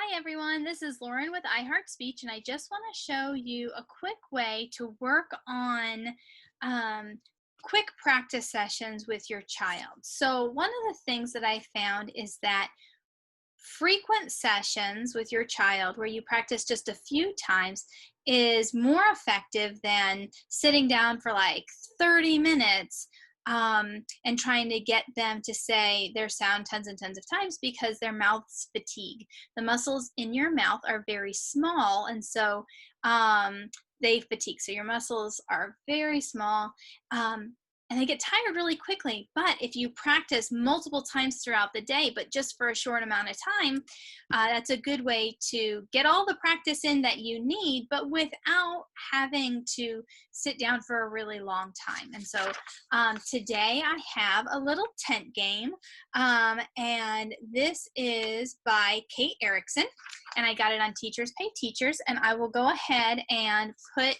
Hi everyone, this is Lauren with iHeartSpeech, and I just want to show you a quick way to work on um, quick practice sessions with your child. So one of the things that I found is that frequent sessions with your child where you practice just a few times is more effective than sitting down for like 30 minutes and trying to get them to say their sound tons and tons of times because their mouths fatigue. The muscles in your mouth are very small, and so they fatigue. So your muscles are very small. And they get tired really quickly. But if you practice multiple times throughout the day, but just for a short amount of time, that's a good way to get all the practice in that you need, but without having to sit down for a really long time. And so today I have a little tent game, and this is by Kate Erickson, and I got it on Teachers Pay Teachers, and I will go ahead and put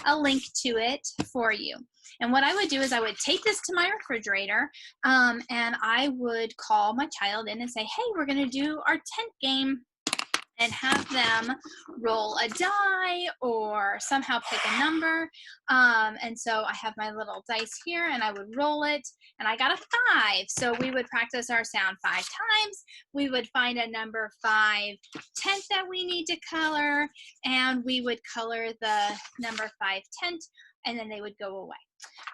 a link to it for you. And what I would do is I would take this to my refrigerator, and I would call my child in and say, hey, we're going to do our tent game, and have them roll a die or somehow pick a number. And so I have my little dice here, and I would roll it, and I got a 5. So we would practice our sound 5 times. We would find a number 5 tent that we need to color, and we would color the number 5 tent, and then they would go away.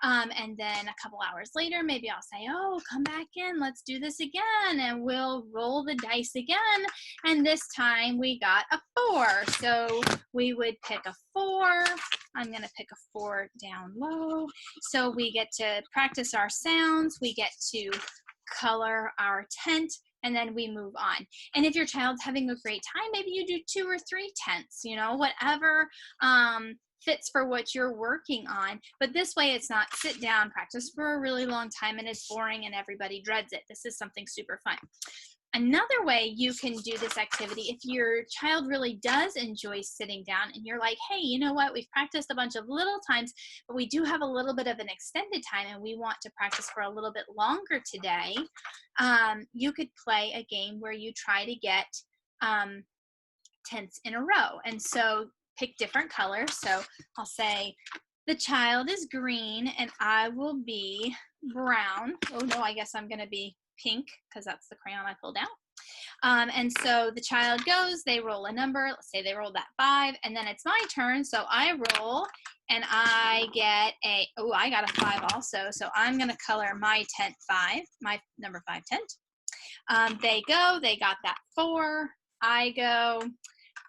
And then a couple hours later, maybe I'll say, oh, come back in, let's do this again. And we'll roll the dice again. And this time we got a 4. So we would pick a 4. I'm going to pick a 4 down low. So we get to practice our sounds. We get to color our tent, and then we move on. And if your child's having a great time, maybe you do 2 or 3 tents, whatever fits for what you're working on. But this way it's not sit down, practice for a really long time, and it's boring and everybody dreads it. This is something super fun. Another way you can do this activity, if your child really does enjoy sitting down and you're like, hey, you know what, we've practiced a bunch of little times, but we do have a little bit of an extended time and we want to practice for a little bit longer today, you could play a game where you try to get tents in a row. And so pick different colors. So I'll say the child is green and I will be brown. Oh no, I guess I'm going to be pink because that's the crayon I pulled out. And so the child goes, they roll a number. Let's say they rolled that 5, and then it's my turn. So I roll and I get I got a 5 also. So I'm going to color my tent 5, my number 5 tent. They go, they got that 4. I go,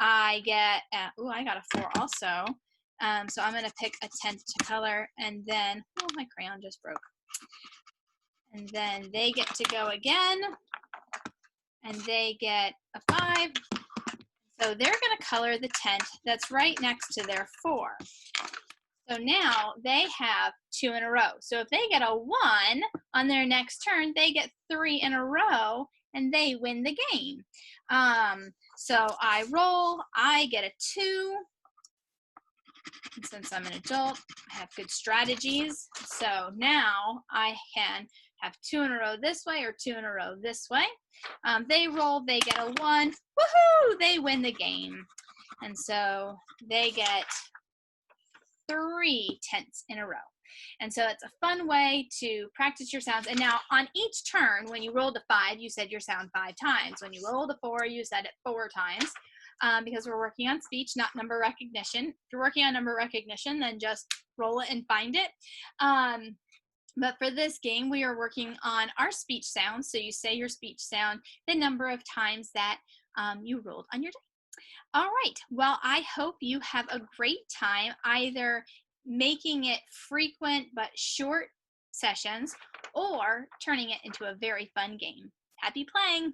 I get, I got a 4 also. So I'm going to pick a tent to color, and then, my crayon just broke. And then they get to go again, and they get a 5. So they're going to color the tent that's right next to their 4. So now they have 2 in a row. So if they get a 1 on their next turn, they get 3 in a row, and they win the game. So I roll, I get a 2. And since I'm an adult, I have good strategies. So now I can have 2 in a row this way or 2 in a row this way. They roll, they get a 1. Woohoo! They win the game. And so they get 3 tents in a row. And so it's a fun way to practice your sounds. And now on each turn, when you rolled a 5, you said your sound 5 times. When you rolled a 4, you said it 4 times. Because we're working on speech, not number recognition. If you're working on number recognition, then just roll it and find it. But for this game, we are working on our speech sounds. So you say your speech sound the number of times that you rolled on your day. All right. Well, I hope you have a great time either making it frequent but short sessions or turning it into a very fun game. Happy playing!